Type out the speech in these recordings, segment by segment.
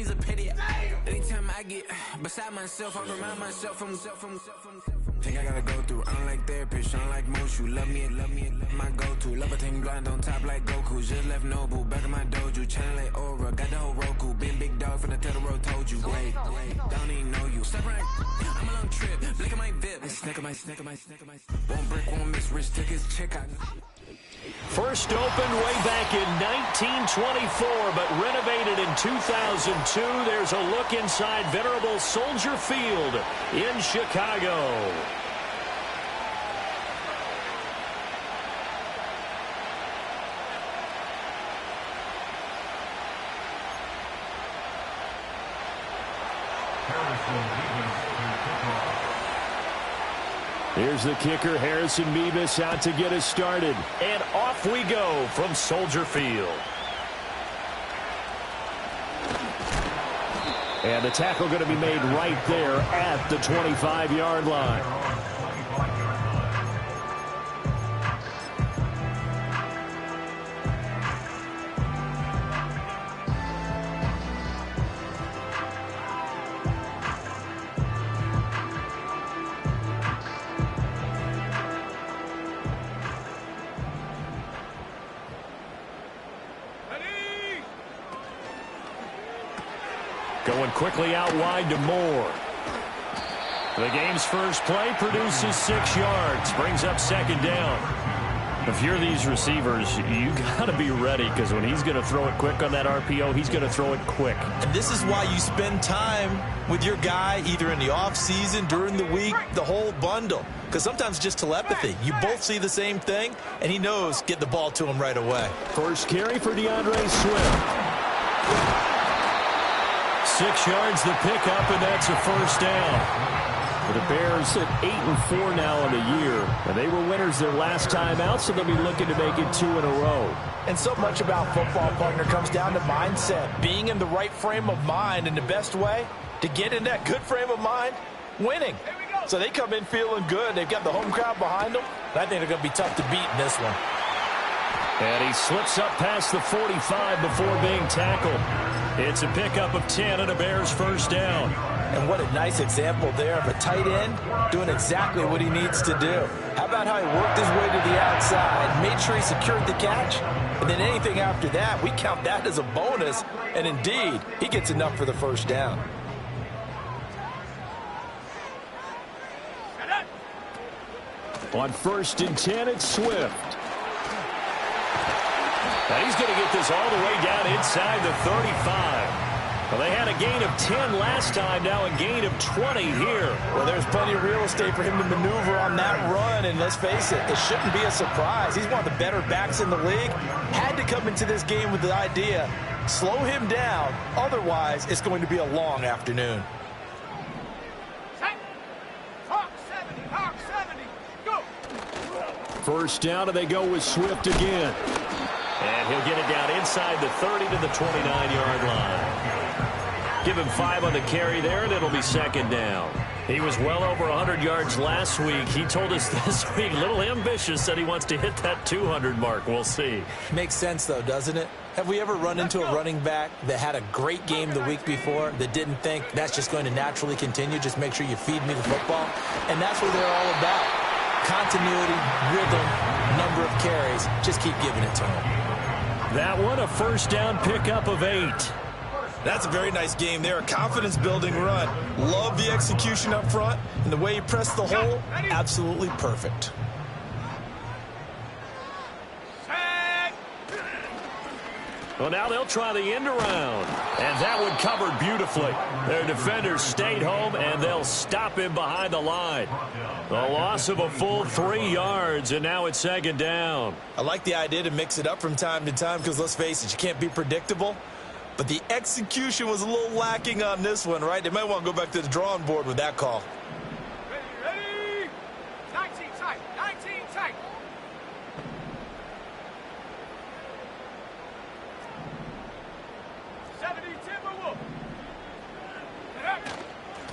he's a pity. Anytime I get beside myself, I remind myself from think I gotta go through. I don't like therapists, I don't like Mushu. Love me, my go-to. Love a thing blind on top like Goku. Just left Nobu, back in my dojo. Channel like Aura, got the whole Roku. Been big dog from the Tether Road, told you. Wait, don't even know you. Step right, I'm a long trip. Blick at my VIP. Snack of my. One brick, one miss. Rich took his check out. First opened way back in 1924, but renovated in 2002. There's a look inside venerable Soldier Field in Chicago. Here's the kicker, Harrison Mevis, out to get us started. And off we go from Soldier Field. And the tackle going to be made right there at the 25-yard line. Going quickly out wide to Moore. The game's first play produces 6 yards. Brings up second down. If you're these receivers, you got to be ready, because when he's going to throw it quick on that RPO, he's going to throw it quick. And this is why you spend time with your guy either in the offseason, during the week, the whole bundle. Because sometimes just telepathy. You both see the same thing, and he knows get the ball to him right away. First carry for DeAndre Swift. 6 yards the pickup, and that's a first down. The Bears at 8-4 now on the year. And they were winners their last time out, so they'll be looking to make it 2 in a row. And so much about football, partner, comes down to mindset. Being in the right frame of mind, and the best way to get in that good frame of mind, winning. So they come in feeling good. They've got the home crowd behind them. I think they're going to be tough to beat in this one. And he slips up past the 45 before being tackled. It's a pickup of 10 and a Bears first down. And what a nice example there of a tight end doing exactly what he needs to do. How about how he worked his way to the outside, made sure he secured the catch, and then anything after that, we count that as a bonus. And indeed, he gets enough for the first down. On 1st and 10, it's Swift. And he's going to get this all the way down inside the 35. Well, they had a gain of 10 last time, now a gain of 20 here. Well, there's plenty of real estate for him to maneuver on that run, and let's face it, it shouldn't be a surprise. He's one of the better backs in the league. Had to come into this game with the idea, slow him down, otherwise it's going to be a long afternoon. First down, and they go with Swift again. And he'll get it down inside the 30 to the 29-yard line. Give him 5 on the carry there, and it'll be second down. He was well over 100 yards last week. He told us this week, a little ambitious, said he wants to hit that 200 mark. We'll see. Makes sense, though, doesn't it? Have we ever run into a running back that had a great game the week before that didn't think that's just going to naturally continue? Just make sure you feed me the football. And that's what they're all about. Continuity, rhythm, number of carries. Just keep giving it to him. That one, a first down pickup of 8. That's a very nice game there. A confidence-building run. Love the execution up front. And the way he pressed the hole, absolutely perfect. Well, now they'll try the end around. And that one covered beautifully. Their defenders stayed home, and they'll stop him behind the line. The loss of a full 3 yards, and now it's second down. I like the idea to mix it up from time to time because, let's face it, you can't be predictable. But the execution was a little lacking on this one, right? They might want to go back to the drawing board with that call. Ready? 19 tight. 19 tight.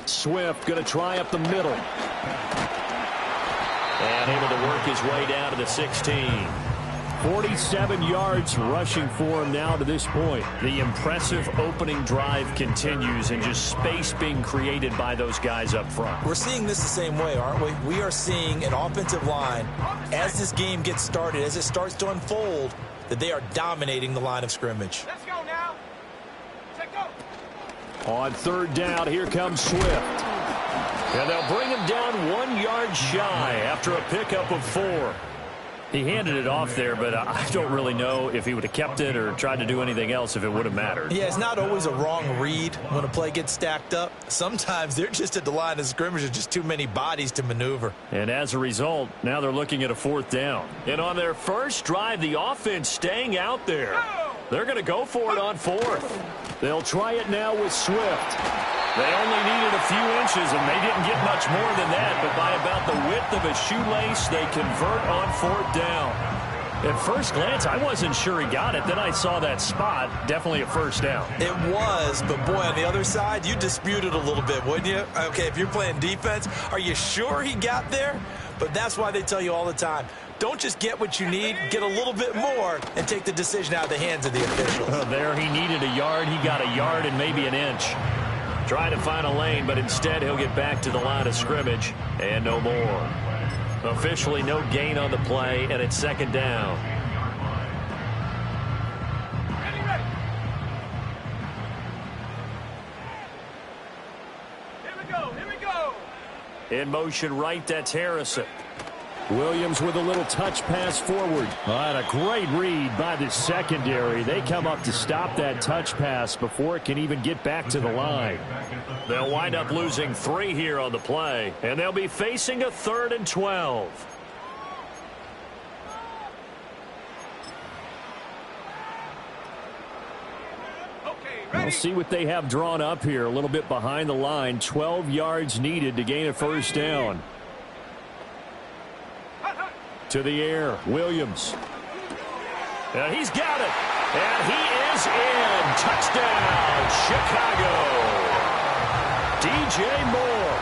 Swift going to try up the middle. And able to work his way down to the 16. 47 yards rushing for him now to this point. The impressive opening drive continues, and just space being created by those guys up front. We're seeing this the same way, aren't we? We are seeing an offensive line, as this game gets started, as it starts to unfold, that they are dominating the line of scrimmage. Let's go now. Check go. On third down, here comes Swift. And they'll bring him down 1 yard shy after a pickup of 4. He handed it off there, but I don't really know if he would have kept it or tried to do anything else if it would have mattered. Yeah, it's not always a wrong read when a play gets stacked up. Sometimes they're just at the line of scrimmage with just too many bodies to maneuver. And as a result, now they're looking at a 4th down. And on their first drive, the offense staying out there. They're going to go for it on 4th. They'll try it now with Swift. They only needed a few inches, and they didn't get much more than that, but by about the width of a shoelace, they convert on 4th down. At first glance, I wasn't sure he got it. Then I saw that spot. Definitely a first down. It was, but boy, on the other side, you dispute it a little bit, wouldn't you? Okay, if you're playing defense, are you sure he got there? But that's why they tell you all the time, don't just get what you need, get a little bit more, and take the decision out of the hands of the officials. There he needed a yard. He got a yard and maybe an inch. Trying to find a lane, but instead he'll get back to the line of scrimmage and no more. Officially no gain on the play, and it's 2nd down. Ready, ready. Here we go, here we go. In motion right, that's Harrison. Williams with a little touch pass forward. And a great read by the secondary. They come up to stop that touch pass before it can even get back to the line. They'll wind up losing 3 here on the play, and they'll be facing a 3rd and 12. We'll see what they have drawn up here. A little bit behind the line. 12 yards needed to gain a first down. To the air, Williams. And he's got it. And he is in. Touchdown, Chicago. DJ Moore,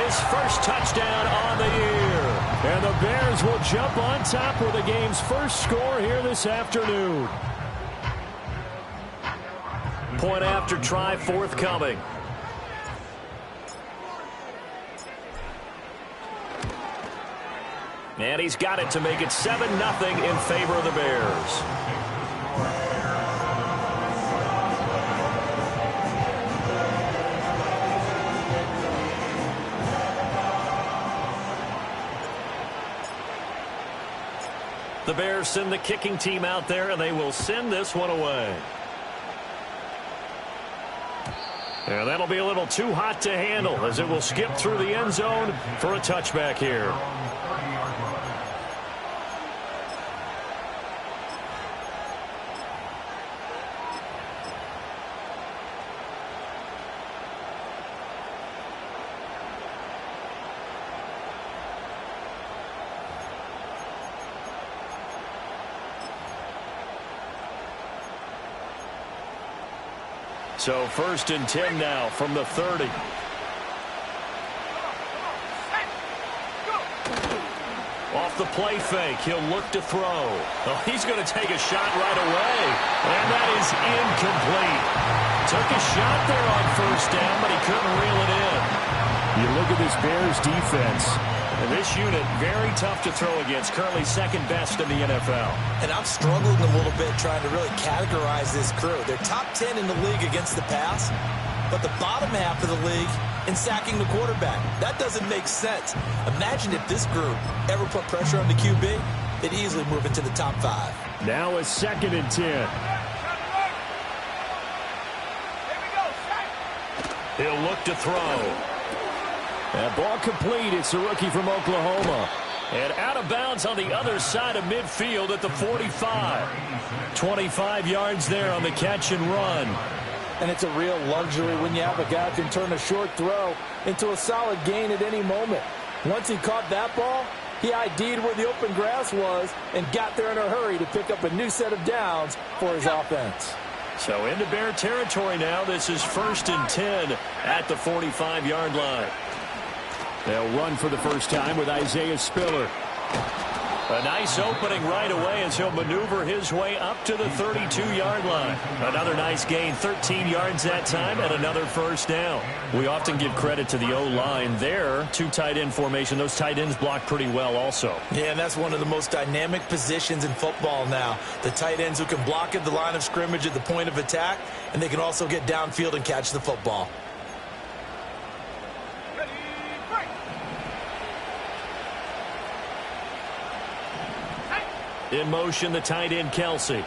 his first touchdown on the year. And the Bears will jump on top with the game's first score here this afternoon. Point after try forthcoming. And he's got it to make it 7-0 in favor of the Bears. The Bears send the kicking team out there, and they will send this one away. And that'll be a little too hot to handle as it will skip through the end zone for a touchback here. So 1st and 10 now from the 30. Off the play fake, he'll look to throw. Oh, he's going to take a shot right away. And that is incomplete. Took a shot there on 1st down, but he couldn't reel it in. You look at this Bears defense. And this unit, very tough to throw against. Currently 2nd best in the NFL. And I'm struggling a little bit trying to really categorize this crew. They're top 10 in the league against the pass, but the bottom half of the league in sacking the quarterback. That doesn't make sense. Imagine if this group ever put pressure on the QB, they'd easily move into the top 5. Now a 2nd and 10. Here we go, He'll look to throw. That ball complete. It's a rookie from Oklahoma. And out of bounds on the other side of midfield at the 45. 25 yards there on the catch and run. And it's a real luxury when you have a guy who can turn a short throw into a solid gain at any moment. Once he caught that ball, he ID'd where the open grass was and got there in a hurry to pick up a new set of downs for his offense. So into Bear territory now. This is 1st and 10 at the 45-yard line. They'll run for the first time with Isaiah Spiller. A nice opening right away as he'll maneuver his way up to the 32-yard line. Another nice gain, 13 yards that time, and another first down. We often give credit to the O-line there. Two tight end formation. Those tight ends block pretty well also. Yeah, and that's one of the most dynamic positions in football now. The tight ends who can block at the line of scrimmage at the point of attack, and they can also get downfield and catch the football. In motion, the tight end, Kelsey.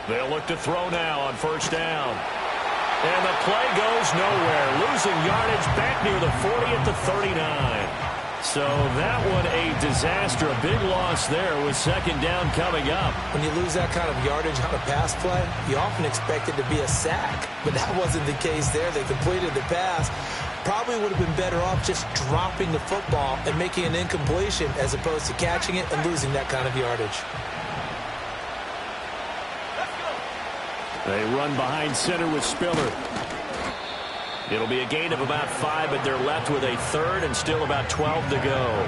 They'll look to throw now on first down. And the play goes nowhere. Losing yardage back near the 40 at the 39. So that one a disaster. A big loss there with second down coming up. When you lose that kind of yardage on a pass play, you often expect it to be a sack. But that wasn't the case there. They completed the pass. Probably would have been better off just dropping the football and making an incompletion as opposed to catching it and losing that kind of yardage. They run behind center with Spiller. It'll be a gain of about 5, but they're left with a third and still about 12 to go.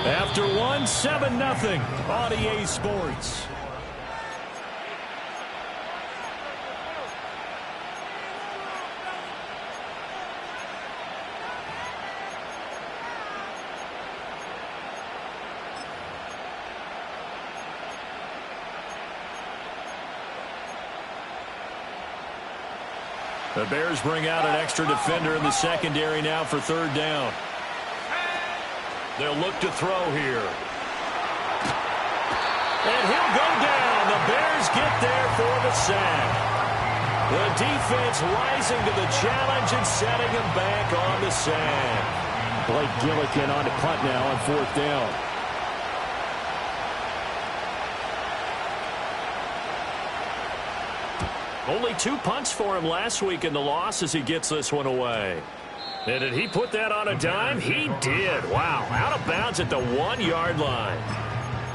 After one, 7-0 on EA Sports. The Bears bring out an extra defender in the secondary now for third down. They'll look to throw here. And he'll go down. The Bears get there for the sack. The defense rising to the challenge and setting him back on the sack. Blake Gillikin on the punt now on fourth down. Only 2 punts for him last week in the loss as he gets this one away. And did he put that on a dime? He did. Wow. Out of bounds at the 1-yard line.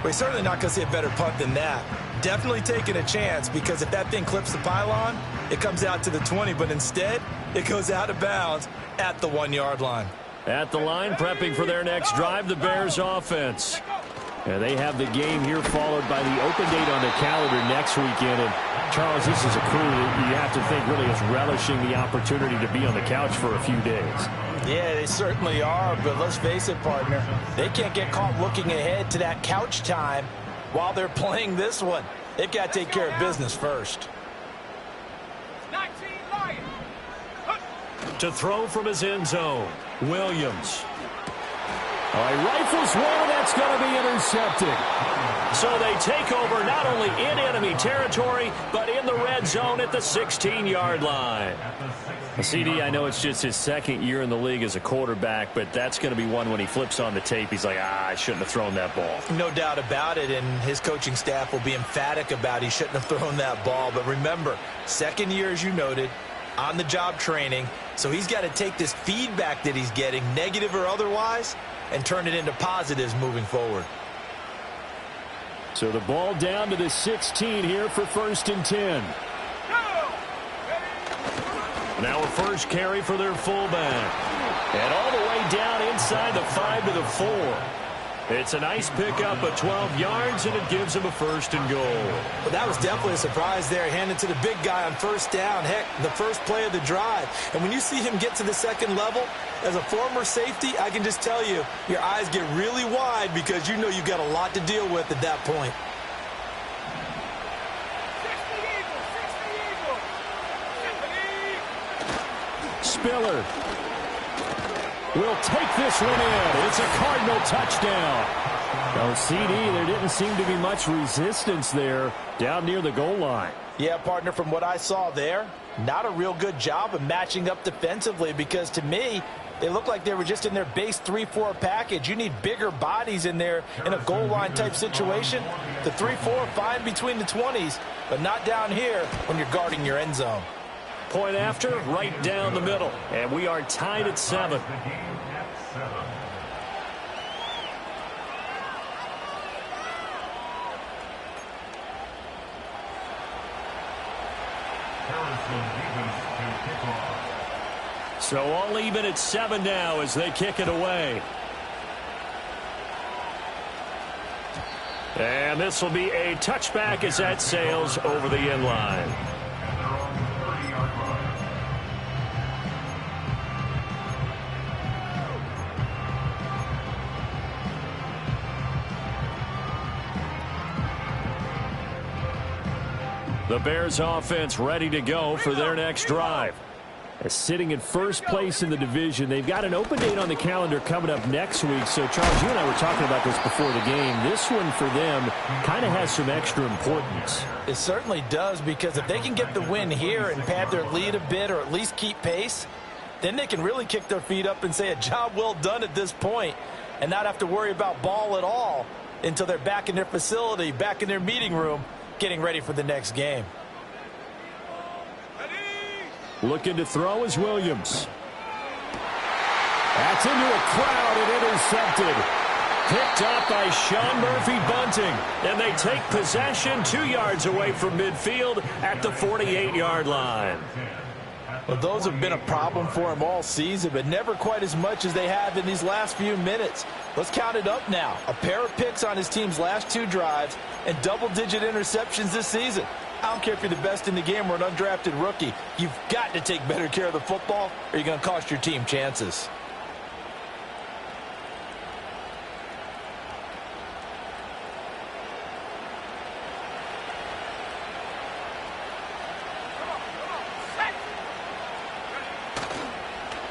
We're certainly not going to see a better punt than that. Definitely taking a chance because if that thing clips the pylon, it comes out to the 20. But instead, it goes out of bounds at the 1-yard line. At the line, prepping for their next drive, the Bears offense. And they have the game here followed by the open date on the calendar next weekend. And Charles, this is a crew that you have to think really is relishing the opportunity to be on the couch for a few days. Yeah, they certainly are, but let's face it, partner. They can't get caught looking ahead to that couch time while they're playing this one. They've got to take care of business first. 19 Lions. To throw from his end zone, Williams. He rifles one, and that's going to be intercepted. So they take over not only in enemy territory, but in the red zone at the 16-yard line. CD, I know it's just his second year in the league as a quarterback, but that's going to be one when he flips on the tape. He's like, I shouldn't have thrown that ball. No doubt about it, and his coaching staff will be emphatic about he shouldn't have thrown that ball. But remember, second year, as you noted, on-the-job training, so he's got to take this feedback that he's getting, negative or otherwise, and turn it into positives moving forward. So the ball down to the 16 here for 1st and 10. Now a first carry for their fullback. And all the way down inside the 5 to the 4. It's a nice pickup of 12 yards, and it gives him a 1st and goal. Well, that was definitely a surprise there. Handed to the big guy on first down. Heck, the first play of the drive. And when you see him get to the second level, as a former safety, I can just tell you, your eyes get really wide because you know you've got a lot to deal with at that point. 60 Eagles. Spiller will take this one in. It's a Cardinal touchdown. Oh, CD, there didn't seem to be much resistance there down near the goal line. Yeah, partner, from what I saw there, not a real good job of matching up defensively because to me, they look like they were just in their base 3-4 package. You need bigger bodies in there in a goal line type situation. The 3-4 fine between the 20s, but not down here when you're guarding your end zone. Point after, right down the middle. And we are tied at 7. So all even at 7 now as they kick it away. And this will be a touchback as that sails over the end line. The Bears offense ready to go for their next drive. Sitting in first place in the division. They've got an open date on the calendar coming up next week. So, Charles, you and I were talking about this before the game. This one for them kind of has some extra importance. It certainly does, because if they can get the win here and pad their lead a bit or at least keep pace, then they can really kick their feet up and say a job well done at this point and not have to worry about ball at all until they're back in their facility, back in their meeting room, getting ready for the next game. Looking to throw is Williams. That's into a crowd and intercepted. Picked up by Sean Murphy-Bunting. And they take possession 2 yards away from midfield at the 48-yard line. Well, those have been a problem for him all season, but never quite as much as they have in these last few minutes. Let's count it up now. A pair of picks on his team's last 2 drives and double-digit interceptions this season. I don't care if you're the best in the game or an undrafted rookie. You've got to take better care of the football or you're going to cost your team chances.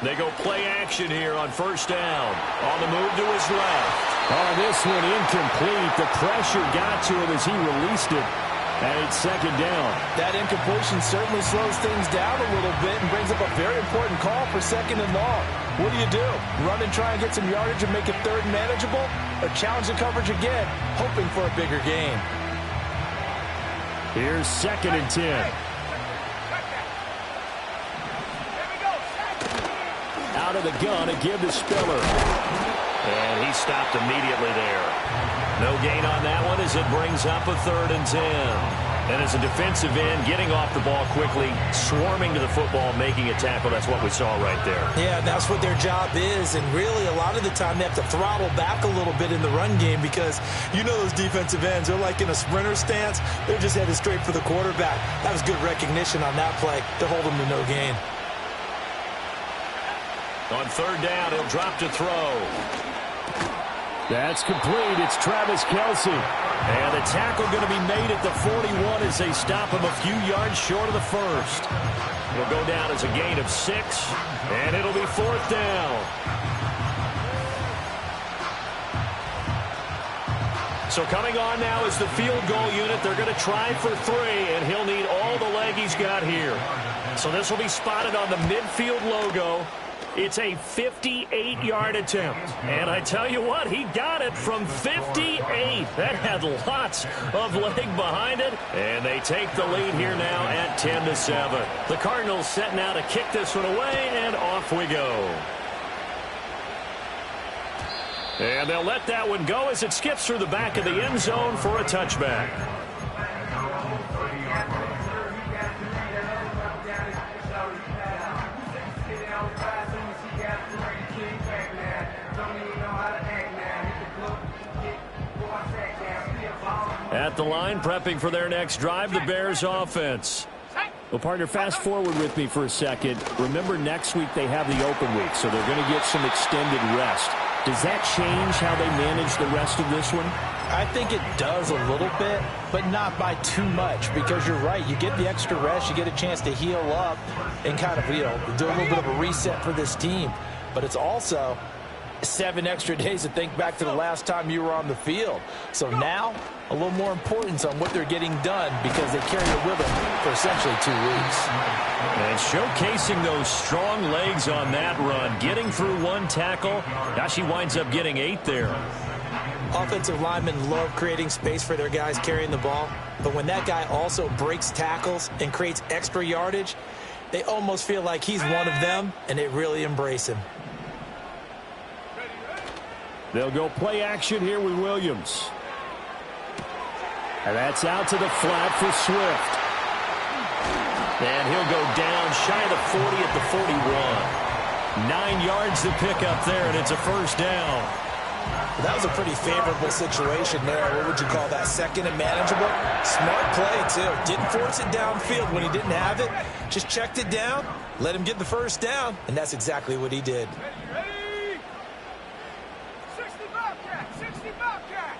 They go play action here on first down. On the move to his left. Oh, this one incomplete. The pressure got to him as he released it. And it's second down. That incompletion certainly slows things down a little bit and brings up a very important call for second and long. What do? Run and try and get some yardage and make it third and manageable? Or challenge the coverage again, hoping for a bigger gain? Here's second and 10. Out of the gun to give to Spiller. And he stopped immediately there. No gain on that one as it brings up a third and 10. And as a defensive end, getting off the ball quickly, swarming to the football, making a tackle. That's what we saw right there. Yeah, and that's what their job is. And really, a lot of the time, they have to throttle back a little bit in the run game because you know those defensive ends, they're like in a sprinter stance. They're just headed straight for the quarterback. That was good recognition on that play to hold them to no gain. On third down, he'll drop to throw. That's complete. It's Travis Kelce. And the tackle going to be made at the 41 as they stop him a few yards short of the first. It'll go down as a gain of 6, and it'll be fourth down. So coming on now is the field goal unit. They're going to try for 3, and he'll need all the leg he's got here. So this will be spotted on the midfield logo. It's a 58-yard attempt. And I tell you what, he got it from 58. That had lots of leg behind it. And they take the lead here now at 10-7. The Cardinals setting out to kick this one away, and off we go. And they'll let that one go as it skips through the back of the end zone for a touchback. At the line, prepping for their next drive, the Bears offense. Well, partner, fast forward with me for a second. Remember, next week they have the open week, so they're going to get some extended rest. Does that change how they manage the rest of this one? I think it does a little bit, but not by too much, because you're right. You get the extra rest, you get a chance to heal up and kind of, do a little bit of a reset for this team. But it's also 7 extra days to think back to the last time you were on the field. So now, a little more importance on what they're getting done because they carry it with them for essentially 2 weeks. And showcasing those strong legs on that run, getting through 1 tackle. Now she winds up getting 8 there. Offensive linemen love creating space for their guys carrying the ball, but when that guy also breaks tackles and creates extra yardage, they almost feel like he's one of them, and they really embrace him. They'll go play action here with Williams. And that's out to the flat for Swift. And he'll go down shy of the 40 at the 41. 9 yards to pick up there, and it's a first down. That was a pretty favorable situation there. What would you call that? Second and manageable? Smart play, too. Didn't force it downfield when he didn't have it. Just checked it down, let him get the first down, and that's exactly what he did. Ready? 60 Bobcat, 60 Bobcat.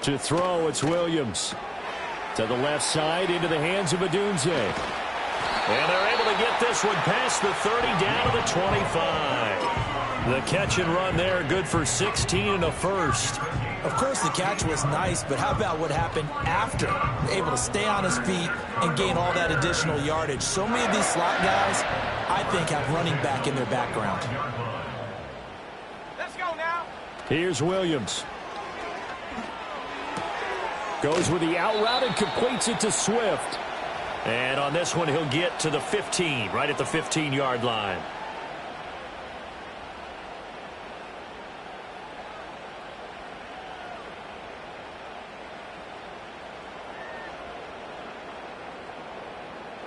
To throw, it's Williams. To the left side, into the hands of Odunze. And they're able to get this one past the 30, down to the 25. The catch and run there, good for 16 and a first. Of course, the catch was nice, but how about what happened after? Able to stay on his feet and gain all that additional yardage. So many of these slot guys, I think, have running back in their background. Let's go now. Here's Williams. Goes with the out route and completes it to Swift. And on this one, he'll get to the 15, right at the 15-yard line.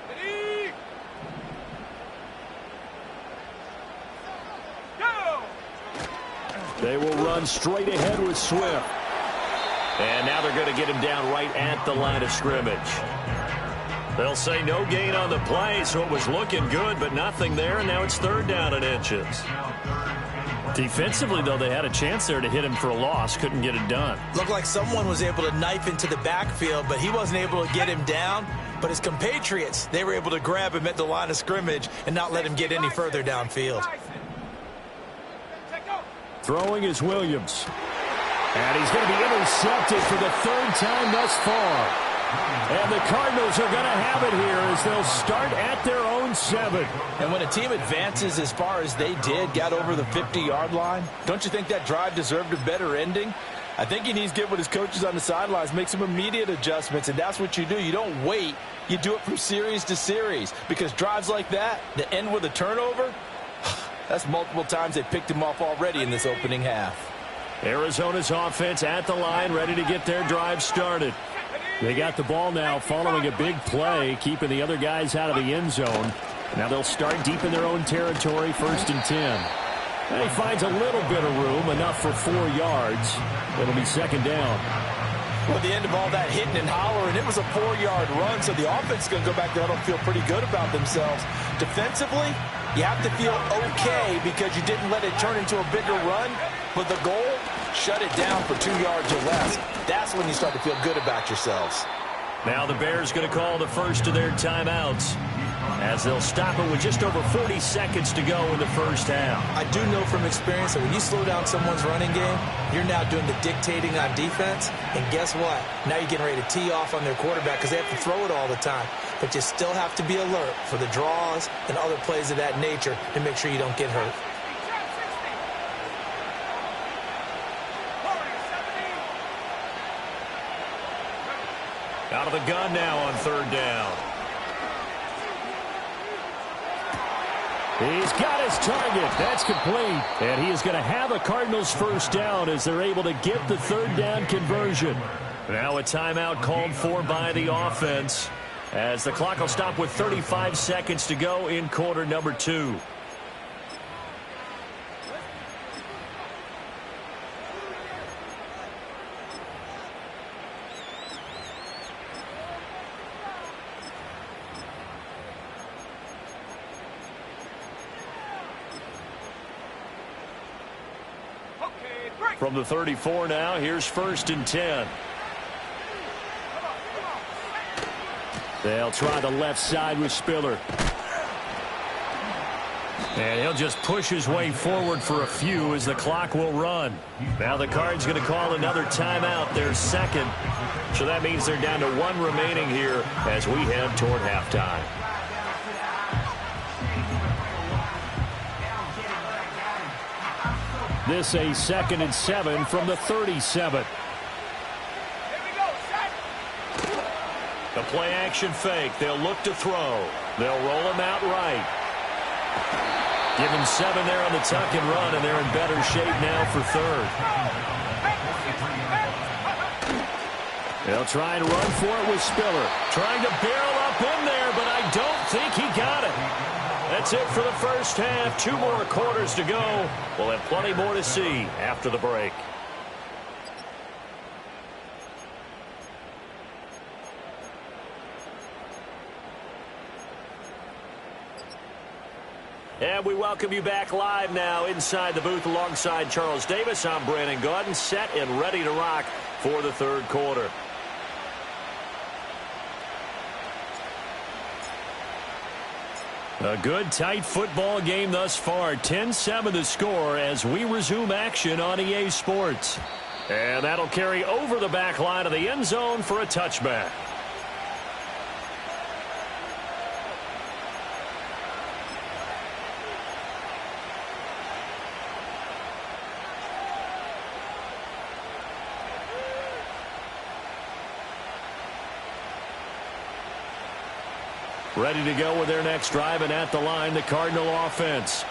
Ready? Go! They will run straight ahead with Swift. And now they're going to get him down right at the line of scrimmage. They'll say no gain on the play, so it was looking good, but nothing there, and now it's third down and inches. Defensively, though, they had a chance there to hit him for a loss. Couldn't get it done. Looked like someone was able to knife into the backfield, but he wasn't able to get him down. But his compatriots, they were able to grab him at the line of scrimmage and not let him get any further downfield. Throwing is Williams. And he's going to be intercepted for the third time thus far. And the Cardinals are going to have it here as they'll start at their own 7. And when a team advances as far as they did, got over the 50-yard line, don't you think that drive deserved a better ending? I think he needs to get with his coaches on the sidelines, make some immediate adjustments, and that's what you do. You don't wait. You do it from series to series, because drives like that end with a turnover, that's multiple times they picked him off already in this opening half. Arizona's offense at the line, ready to get their drive started. They got the ball now following a big play, keeping the other guys out of the end zone. Now they'll start deep in their own territory, 1st and 10. And he finds a little bit of room, enough for 4 yards. It'll be 2nd down. Well, at the end of all that hitting and hollering, it was a 4-yard run, so the offense is going to go back there and feel pretty good about themselves. Defensively, you have to feel okay because you didn't let it turn into a bigger run, but the goal, shut it down for 2 yards or less. That's when you start to feel good about yourselves. Now the Bears going to call the first of their timeouts as they'll stop it with just over 40 seconds to go in the first half. I do know from experience that when you slow down someone's running game, you're now doing the dictating on defense. And guess what? Now you're getting ready to tee off on their quarterback because they have to throw it all the time. But you still have to be alert for the draws and other plays of that nature to make sure you don't get hurt. Out of the gun now on 3rd down. He's got his target. That's complete. And he is going to have a Cardinals first down as they're able to get the 3rd down conversion. Now a timeout called for by the offense as the clock will stop with 35 seconds to go in quarter number 2. From the 34 now, here's 1st and 10. They'll try the left side with Spiller. And he'll just push his way forward for a few as the clock will run. Now the Cards going to call another timeout, their 2nd. So that means they're down to 1 remaining here as we head toward halftime. This a 2nd and 7 from the 37. The play action fake. They'll look to throw. They'll roll him out right. Give him 7 there on the tuck and run, and they're in better shape now for 3rd. They'll try and run for it with Spiller. Trying to barrel up up in there, but I don't think he got it. That's it for the first half. 2 more quarters to go. We'll have plenty more to see after the break. And we welcome you back live now inside the booth alongside Charles Davis. I'm Brandon Gaudin, set and ready to rock for the third quarter. A good, tight football game thus far. 10-7 the score as we resume action on EA Sports. And that'll carry over the back line of the end zone for a touchback. Ready to go with their next drive, and at the line, the Cardinal offense.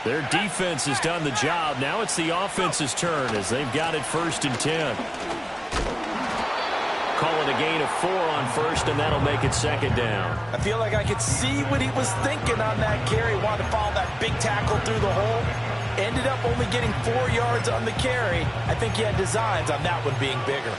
Their defense has done the job. Now it's the offense's turn as they've got it 1st and 10. Calling a gain of 4 on first, and that'll make it 2nd down. I feel like I could see what he was thinking on that carry. Wanted to follow that big tackle through the hole. Ended up only getting 4 yards on the carry. I think he had designs on that one being bigger.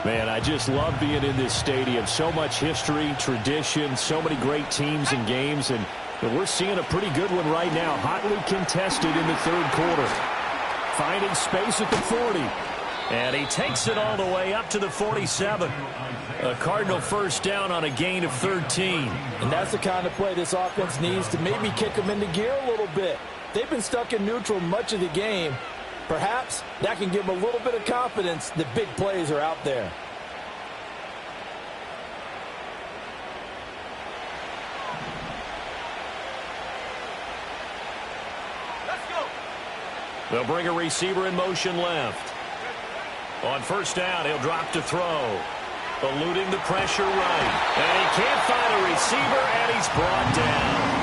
Man, I just love being in this stadium. So much history, tradition, so many great teams and games, and we're seeing a pretty good one right now. Hotly contested in the third quarter. Finding space at the 40. And he takes it all the way up to the 47. A Cardinal first down on a gain of 13. And that's the kind of play this offense needs to maybe kick them into gear a little bit. They've been stuck in neutral much of the game. Perhaps that can give them a little bit of confidence that big plays are out there. Let's go. They'll bring a receiver in motion left. On first down, he'll drop to throw. Eluding the pressure right. And he can't find a receiver, and he's brought down.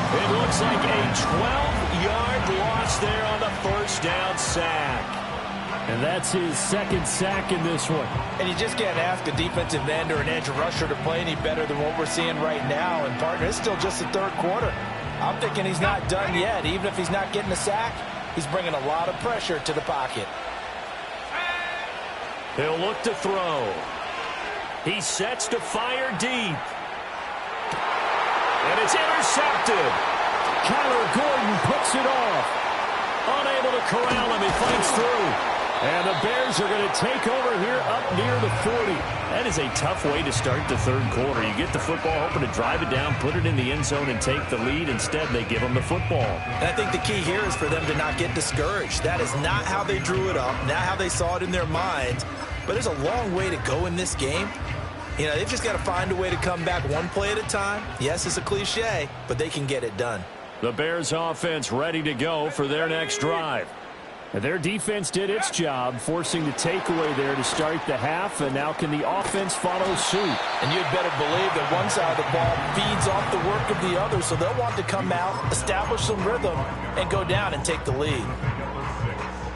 It looks like a 12-yard loss there on the first down sack. And that's his 2nd sack in this one. And you just can't ask a defensive end or an edge rusher to play any better than what we're seeing right now. And, partner, it's still just the third quarter. I'm thinking he's not done yet. Even if he's not getting a sack, he's bringing a lot of pressure to the pocket. He'll look to throw. He sets to fire deep. And it's intercepted. Kyler Gordon puts it off. Unable to corral him. He fights through. And the Bears are going to take over here up near the 40. That is a tough way to start the third quarter. You get the football, hoping to drive it down, put it in the end zone, and take the lead. Instead, they give them the football. And I think the key here is for them to not get discouraged. That is not how they drew it up, not how they saw it in their minds. But there's a long way to go in this game. You know, they've just got to find a way to come back one play at a time. Yes, it's a cliche, but they can get it done. The Bears offense ready to go for their next drive. Their defense did its job, forcing the takeaway there to start the half, and now can the offense follow suit? And you'd better believe that one side of the ball feeds off the work of the other, so they'll want to come out, establish some rhythm, and go down and take the lead.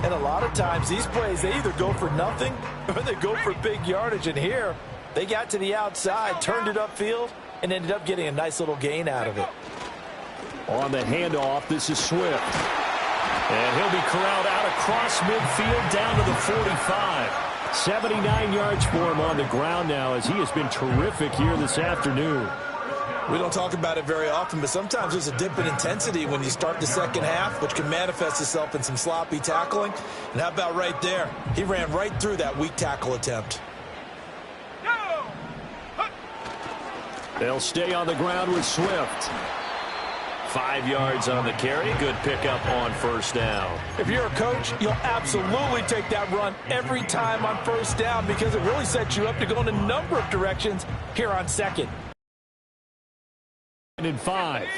And a lot of times these plays, they either go for nothing or they go for big yardage. And here, they got to the outside, turned it upfield, and ended up getting a nice little gain out of it. On the handoff, this is Swift. And he'll be corralled out across midfield down to the 45. 79 yards for him on the ground now as he has been terrific here this afternoon. We don't talk about it very often, but sometimes there's a dip in intensity when you start the second half, which can manifest itself in some sloppy tackling. And how about right there? He ran right through that weak tackle attempt. They'll stay on the ground with Swift. 5 yards on the carry. Good pickup on first down. If you're a coach, you'll absolutely take that run every time on first down because it really sets you up to go in a number of directions here on second. And 5.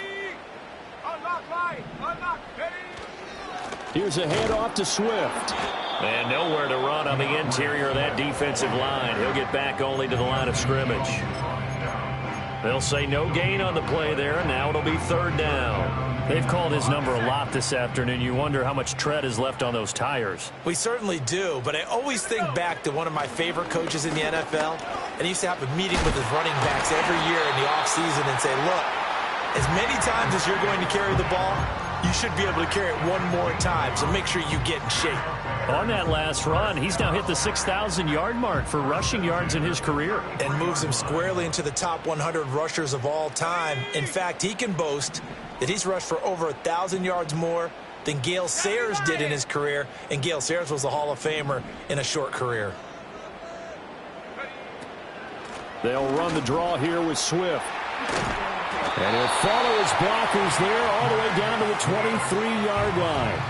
Here's a handoff to Swift. And nowhere to run on the interior of that defensive line. He'll get back only to the line of scrimmage. They'll say no gain on the play there, and now it'll be third down. They've called his number a lot this afternoon. You wonder how much tread is left on those tires. We certainly do, but I always think back to one of my favorite coaches in the NFL, and he used to have a meeting with his running backs every year in the offseason and say, look, as many times as you're going to carry the ball, you should be able to carry it one more time, so make sure you get in shape. On that last run, he's now hit the 6,000-yard mark for rushing yards in his career. And moves him squarely into the top 100 rushers of all time. In fact, he can boast that he's rushed for over 1,000 yards more than Gale Sayers did in his career, and Gale Sayers was a Hall of Famer in a short career. They'll run the draw here with Swift. And he'll follow his blockers there all the way down to the 23-yard line.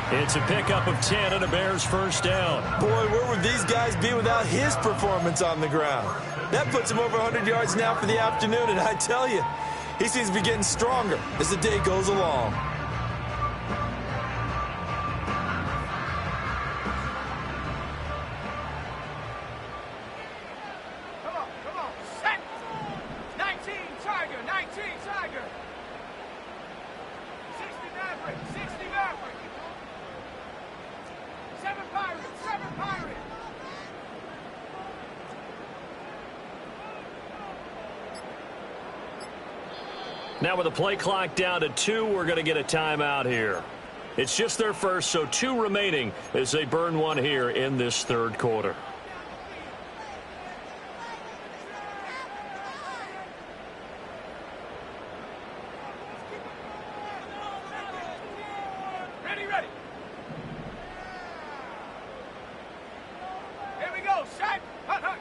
It's a pickup of 10 and a Bears first down. Boy, where would these guys be without his performance on the ground? That puts him over 100 yards now for the afternoon, and I tell you, he seems to be getting stronger as the day goes along. Come on, set! 19, Tiger, 19, Tiger! 60 Maverick, 60 Maverick! 7 Pirate, 7 Pirate! Now with the play clock down to 2, we're going to get a timeout here. It's just their first, so 2 remaining as they burn one here in this third quarter. Ready, ready! Here we go, set! Hut, hut!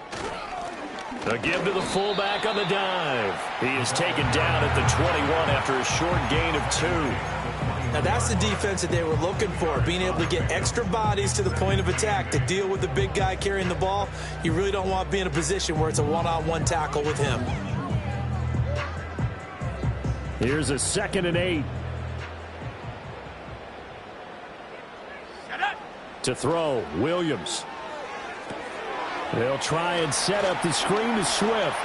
A give to the fullback on the dive. He is taken down at the 21 after a short gain of 2. Now that's the defense that they were looking for, being able to get extra bodies to the point of attack to deal with the big guy carrying the ball. You really don't want to be in a position where it's a one-on-one tackle with him. Here's a 2nd and 8. Set up! To throw, Williams. They'll try and set up the screen to Swift.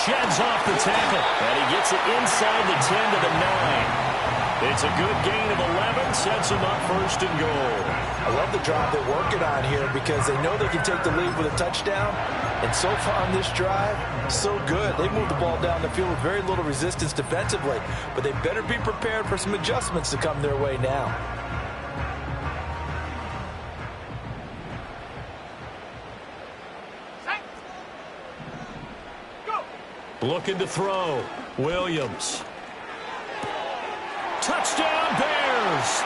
Sheds off the tackle, and he gets it inside the 10 to the 9. It's a good gain of 11, sets him up first and goal. I love the drive they're working on here because they know they can take the lead with a touchdown. And so far on this drive, so good. They moved the ball down the field with very little resistance defensively. But they better be prepared for some adjustments to come their way now. Set! Go! Looking to throw, Williams. Touchdown, Bears!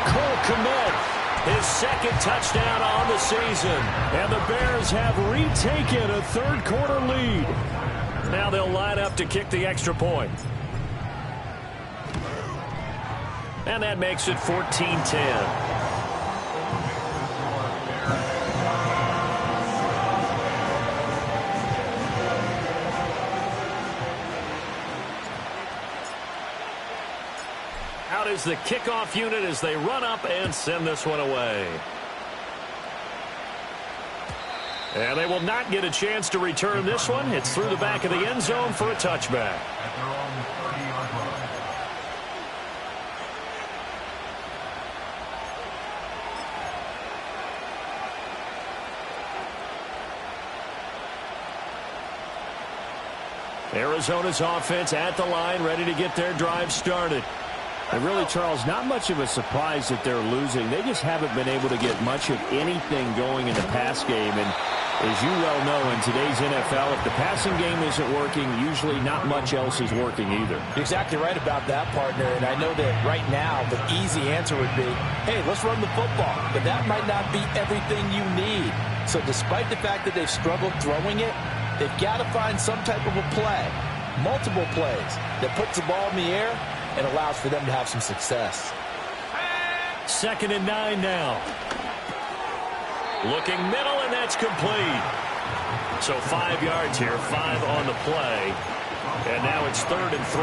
Cole Kmet, his 2nd touchdown on the season. And the Bears have retaken a third quarter lead. Now they'll line up to kick the extra point. And that makes it 14-10. Out is the kickoff unit as they run up and send this one away. And they will not get a chance to return this one. It's through the back of the end zone for a touchback. Arizona's offense at the line, ready to get their drive started. And really, Charles, not much of a surprise that they're losing. They just haven't been able to get much of anything going in the pass game. And as you well know, in today's NFL, if the passing game isn't working, usually not much else is working either. You're exactly right about that, partner. And I know that right now the easy answer would be, hey, let's run the football. But that might not be everything you need. So despite the fact that they've struggled throwing it, they've got to find some type of a play, multiple plays, that puts the ball in the air and allows for them to have some success. 2nd and 9 now. Looking middle, and that's complete. So 5 yards here, 5 on the play. And now it's 3rd and 3.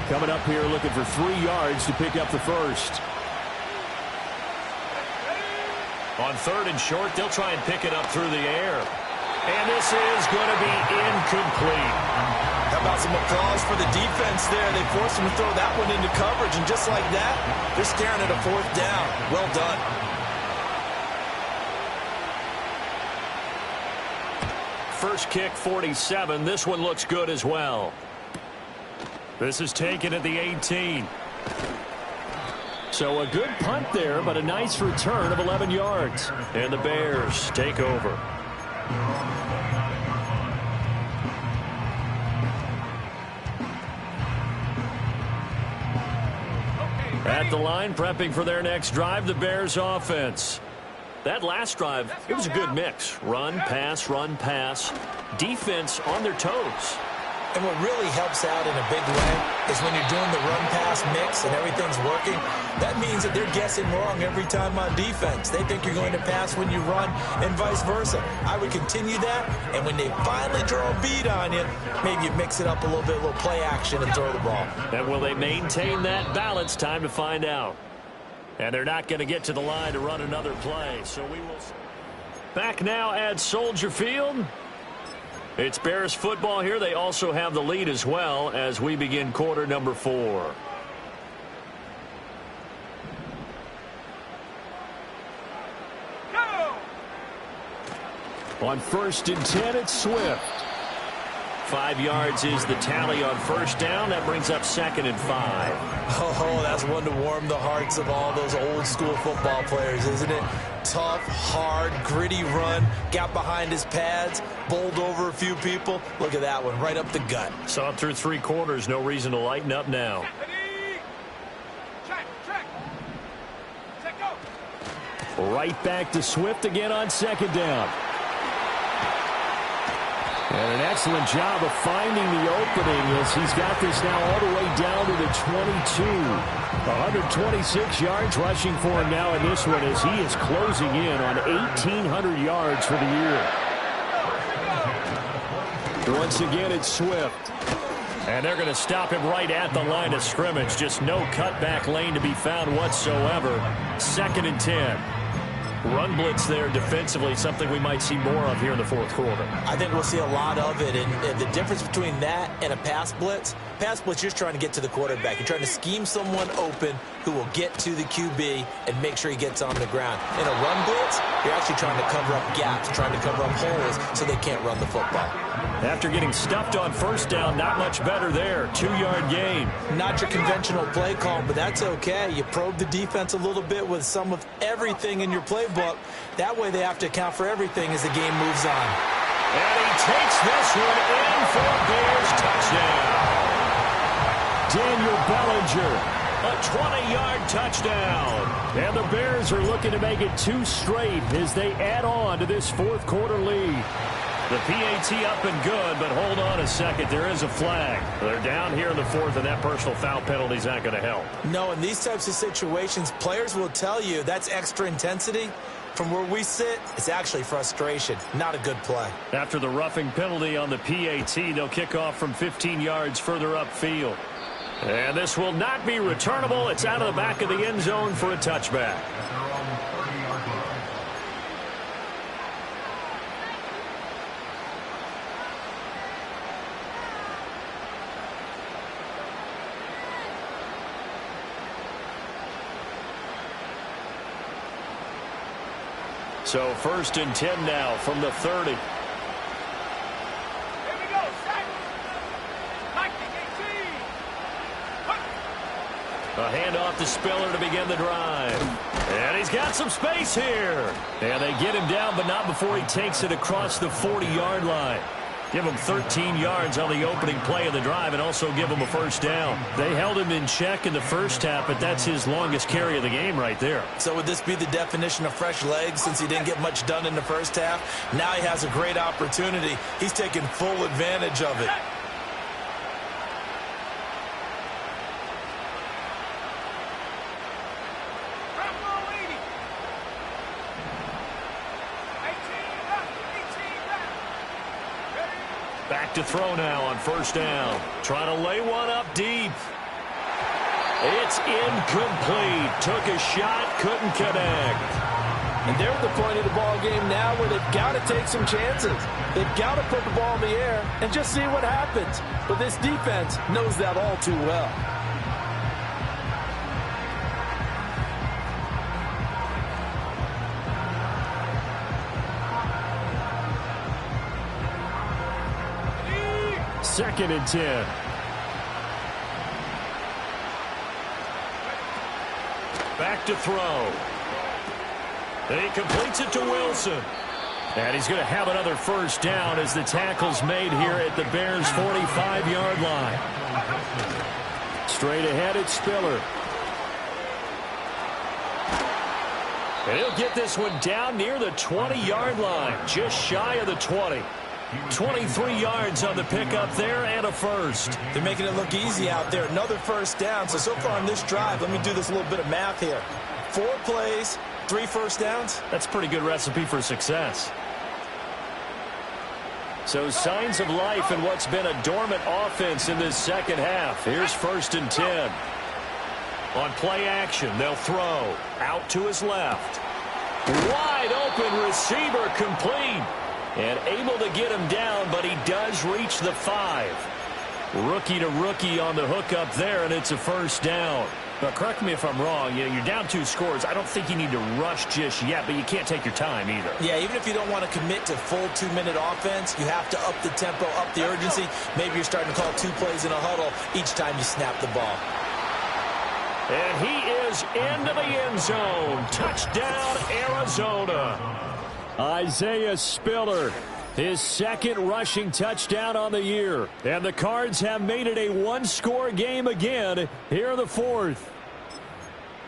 Coming up here looking for 3 yards to pick up the first. On 3rd and short, they'll try and pick it up through the air. And this is going to be incomplete. How about some applause for the defense there? They forced him to throw that one into coverage, and just like that, they're staring at a 4th down. Well done. First kick, 47. This one looks good as well. This is taken at the 18. So a good punt there, but a nice return of 11 yards. And the Bears take over. At the line, prepping for their next drive, the Bears offense. That last drive, it was a good mix. Run, pass, defense on their toes. And what really helps out in a big way is when you're doing the run-pass mix and everything's working, that means that they're guessing wrong every time on defense. They think you're going to pass when you run and vice versa. I would continue that, and when they finally draw a beat on you, maybe you mix it up a little bit, a little play action, and throw the ball. And will they maintain that balance? Time to find out. And they're not going to get to the line to run another play. So we will. Back now at Soldier Field. It's Bears football here. They also have the lead as well as we begin quarter number 4. Go! On 1st and 10, it's Swift. 5 yards is the tally on first down. That brings up 2nd and 5. Oh, that's one to warm the hearts of all those old school football players, isn't it? Tough, hard, gritty run. Got behind his pads, bowled over a few people. Look at that one, right up the gut. Saw it through 3 quarters. No reason to lighten up now. Check. Go. Right back to Swift again on 2nd down. And an excellent job of finding the opening as he's got this now all the way down to the 22. 126 yards rushing for him now in this one as he is closing in on 1,800 yards for the year. Once again, it's Swift. And they're going to stop him right at the line of scrimmage. Just no cutback lane to be found whatsoever. 2nd and 10. Run blitz there defensively, something we might see more of here in the 4th quarter. I think we'll see a lot of it, and the difference between that and a pass blitz, you're just trying to get to the quarterback. You're trying to scheme someone open who will get to the QB and make sure he gets on the ground. In a run blitz, you're actually trying to cover up gaps, trying to cover up holes so they can't run the football. After getting stuffed on first down, not much better there. 2-yard gain. Not your conventional play call, but that's okay. You probe the defense a little bit with some of everything in your playbook. That way they have to account for everything as the game moves on. And he takes this one in for a Bears touchdown. Daniel Bellinger. A 20-yard touchdown. And the Bears are looking to make it 2 straight as they add on to this 4th quarter lead. The PAT up and good, but hold on a second. There is a flag. They're down here in the 4th, and that personal foul penalty is not going to help. No, in these types of situations, players will tell you that's extra intensity. From where we sit, it's actually frustration. Not a good play. After the roughing penalty on the PAT, they'll kick off from 15 yards further upfield. And this will not be returnable. It's out of the back of the end zone for a touchback. So 1st and 10 now from the 30. Here we go, sack. Mike, 18. A handoff to Spiller to begin the drive. And he's got some space here. And they get him down, but not before he takes it across the 40-yard line. Give him 13 yards on the opening play of the drive and also give him a first down. They held him in check in the first half, but that's his longest carry of the game right there. So would this be the definition of fresh legs since he didn't get much done in the first half? Now he has a great opportunity. He's taking full advantage of it. Back to throw now on first down. Trying to lay one up deep. It's incomplete. Took a shot, couldn't connect. And they're at the point of the ball game now where they've got to take some chances. They've got to put the ball in the air and just see what happens. But this defense knows that all too well. Second and 10. Back to throw. And he completes it to Wilson. And he's going to have another first down as the tackle's made here at the Bears' 45-yard line. Straight ahead, it's Spiller. And he'll get this one down near the 20-yard line, just shy of the 20. 23 yards on the pickup there and a first. They're making it look easy out there. Another first down. So far on this drive, let me do this little bit of math here. 4 plays, 3 first downs. That's a pretty good recipe for success. So signs of life in what's been a dormant offense in this second half. Here's first and 10. On play action, they'll throw. Out to his left. Wide open receiver complete. And able to get him down, but he does reach the 5. Rookie to rookie on the hookup there, and it's a first down. Now, correct me if I'm wrong. You know, you're down 2 scores. I don't think you need to rush just yet, but you can't take your time either. Yeah, even if you don't want to commit to full 2-minute offense, you have to up the tempo, up the urgency. Maybe you're starting to call 2 plays in a huddle each time you snap the ball. And he is into the end zone. Touchdown, Arizona. Isaiah Spiller, his second rushing touchdown on the year. And the Cards have made it a 1-score game again here in the 4th.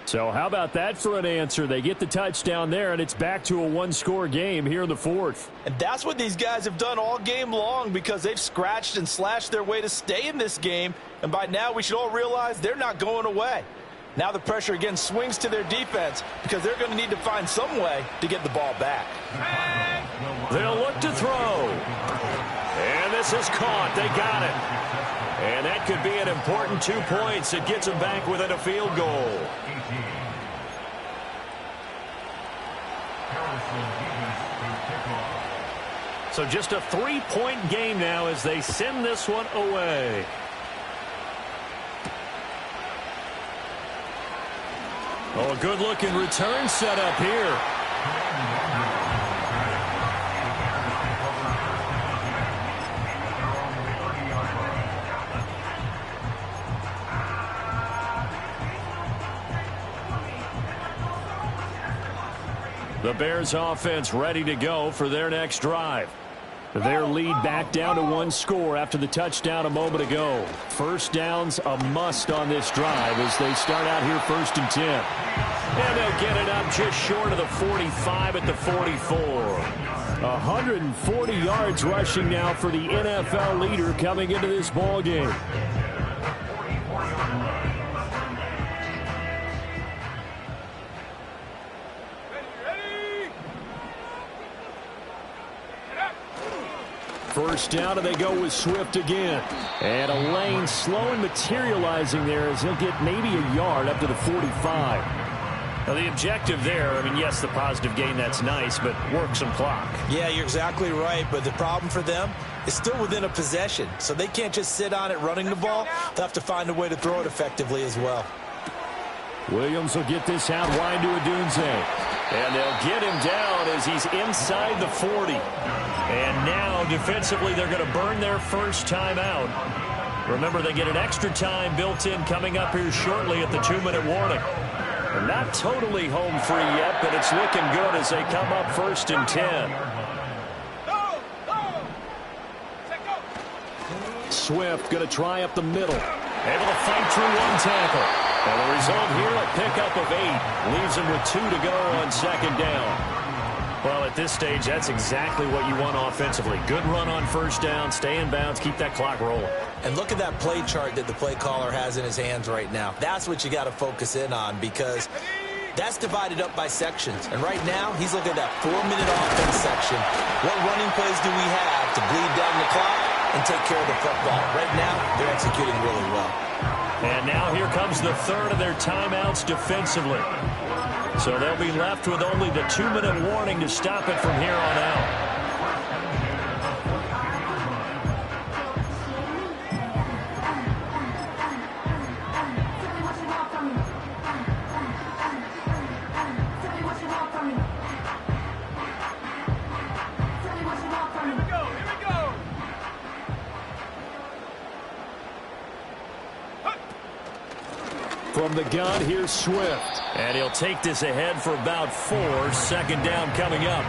So how about that for an answer? They get the touchdown there, and it's back to a 1-score game here in the 4th. And that's what these guys have done all game long because they've scratched and slashed their way to stay in this game. And by now we should all realize they're not going away. Now the pressure again swings to their defense because they're going to need to find some way to get the ball back. They'll look to throw. And this is caught. They got it. And that could be an important 2 points. It gets them back within a field goal. So just a 3-point game now as they send this one away. Oh, a good-looking return set up here. The Bears offense ready to go for their next drive. Their lead back down to 1 score after the touchdown a moment ago. First down's a must on this drive as they start out here first and 10. And they'll get it up just short of the 45 at the 44. 140 yards rushing now for the NFL leader coming into this ball game. First down, and they go with Swift again. And a lane slow and materializing there as he'll get maybe a yard up to the 45. Now, the objective there, I mean, yes, the positive gain, that's nice, but work some clock. Yeah, you're exactly right, but the problem for them is still within a possession, so they can't just sit on it running the ball. They'll have to find a way to throw it effectively as well. Williams will get this out wide to Odunze. And they'll get him down as he's inside the 40. And now, defensively, they're going to burn their first time out. Remember, they get an extra time built in coming up here shortly at the 2-minute warning. They're not totally home free yet, but it's looking good as they come up first and 10. Swift going to try up the middle. Able to fight through 1 tackle. And the result here, a pickup of 8. Leaves them with 2 to go on second down. Well, at this stage, that's exactly what you want offensively. Good run on first down, stay in bounds, keep that clock rolling. And look at that play chart that the play caller has in his hands right now. That's what you got to focus in on because that's divided up by sections. And right now, he's looking at that 4-minute offense section. What running plays do we have to bleed down the clock and take care of the football? Right now, they're executing really well. And now here comes the third of their timeouts defensively. So they'll be left with only the 2-minute warning to stop it from here on out. From the gun, here's Swift. And he'll take this ahead for about 4. Second down coming up.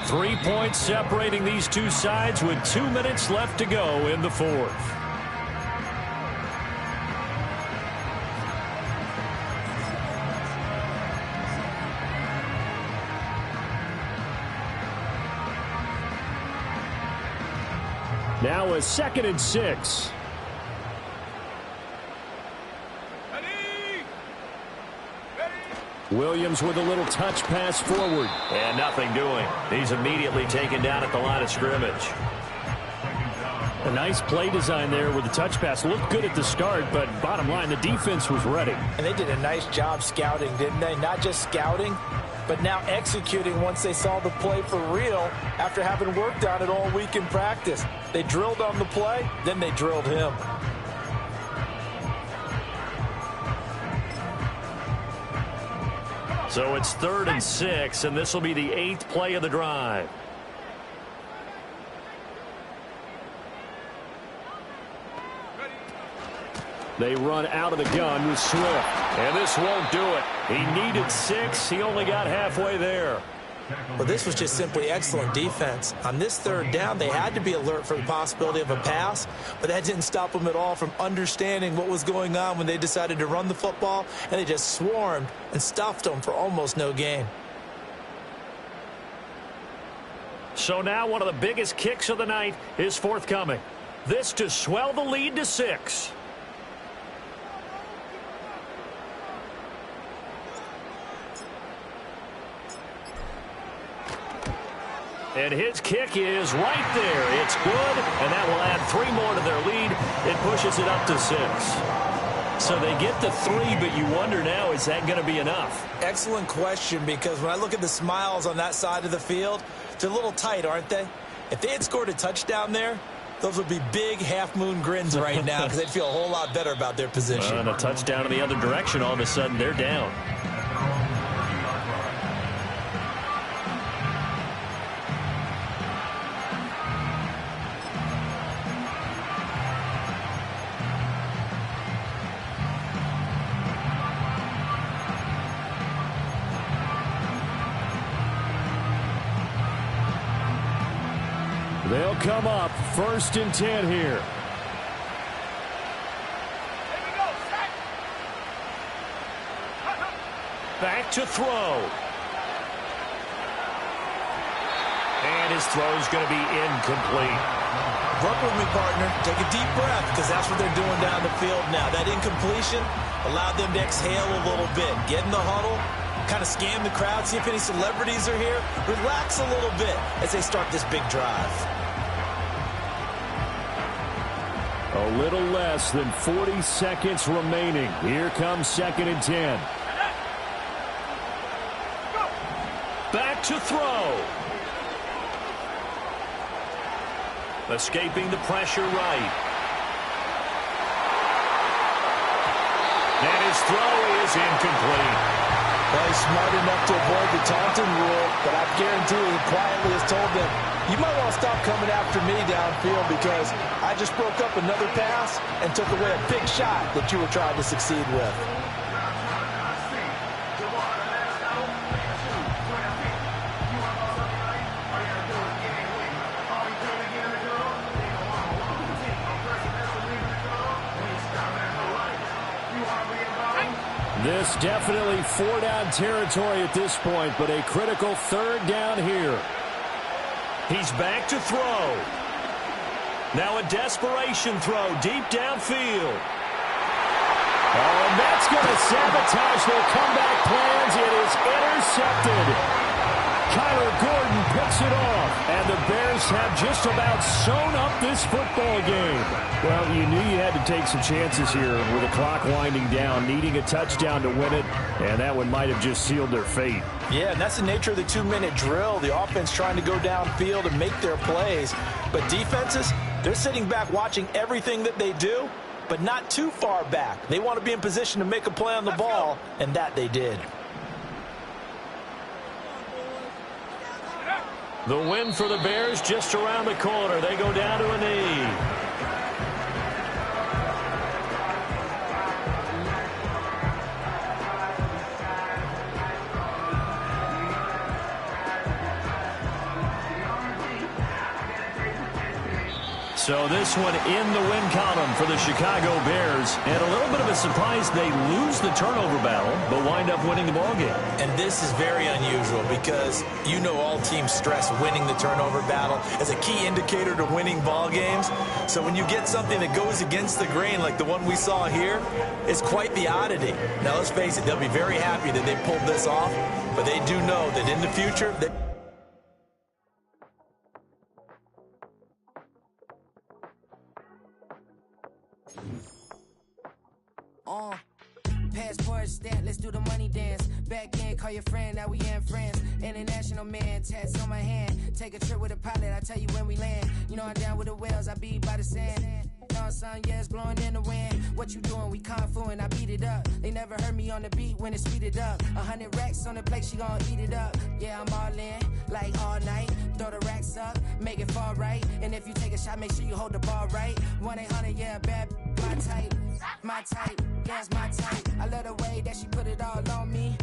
3 points separating these two sides with 2 minutes left to go in the fourth. Now a 2nd and 6. Williams with a little touch pass forward. And nothing doing. He's immediately taken down at the line of scrimmage. A nice play design there with the touch pass. Looked good at the start, but bottom line, the defense was ready. And they did a nice job scouting, didn't they? Not just scouting, but now executing once they saw the play for real after having worked on it all week in practice. They drilled on the play, then they drilled him. So it's 3rd and 6, and this will be the 8th play of the drive. They run out of the gun with Swift. And this won't do it. He needed 6. He only got halfway there. Well, this was just simply excellent defense. On this 3rd down, they had to be alert for the possibility of a pass, but that didn't stop them at all from understanding what was going on when they decided to run the football, and they just swarmed and stuffed them for almost no gain. So now one of the biggest kicks of the night is forthcoming. This to swell the lead to 6. And his kick is right there. It's good, and that will add 3 more to their lead. It pushes it up to 6. So they get the 3, but you wonder now, is that going to be enough? Excellent question, because when I look at the smiles on that side of the field, they're a little tight, aren't they? If they had scored a touchdown there, those would be big half-moon grins right now because they'd feel a whole lot better about their position. And a touchdown in the other direction, all of a sudden they're down. They'll come up 1st and 10 here. Back to throw. And his throw's going to be incomplete. Work with me, partner. Take a deep breath, because that's what they're doing down the field now. That incompletion allowed them to exhale a little bit. Get in the huddle. Kind of scan the crowd, see if any celebrities are here. Relax a little bit as they start this big drive. A little less than 40 seconds remaining. Here comes 2nd and 10. Back to throw. Escaping the pressure right. And his throw is incomplete. Well, he's smart enough to avoid the taunting rule, but I guarantee he quietly has told them, you might want to stop coming after me downfield because I just broke up another pass and took away a big shot that you were trying to succeed with. This definitely 4-down territory at this point, but a critical 3rd down here. He's back to throw. Now a desperation throw deep downfield. Oh, and that's going to sabotage their comeback plans. It is intercepted. Kyler Gordon picks it off. And the Bears have just about sewn up this football game. Well, you knew you had to take some chances here with the clock winding down, needing a touchdown to win it, and that one might have just sealed their fate. Yeah, and that's the nature of the 2-minute drill. The offense trying to go downfield and make their plays. But defenses, they're sitting back watching everything that they do, but not too far back. They want to be in position to make a play on the ball, and that they did. The win for the Bears just around the corner. They go down to a knee. So this one in the win column for the Chicago Bears. And a little bit of a surprise, they lose the turnover battle, but wind up winning the ballgame. And this is very unusual because you know all teams stress winning the turnover battle as a key indicator to winning ball games. So when you get something that goes against the grain like the one we saw here, it's quite the oddity. Now let's face it, they'll be very happy that they pulled this off, but they do know that in the future, Passport stamp, let's do the money dance. Back in, call your friend, now we in France. International man, tats on my hand. Take a trip with a pilot, I tell you when we land. You know I'm down with the whales, I be by the sand. Sun, yeah, it's blowing in the wind. What you doing? We kung fu and I beat it up. They never heard me on the beat when it speeded up. 100 racks on the plate, she gon' eat it up. Yeah, I'm all in, like all night. Throw the racks up, make it fall right. And if you take a shot, make sure you hold the ball right. 1-800, yeah, bad, my type. My type, yeah, it's my type. I love the way that she put it all on me.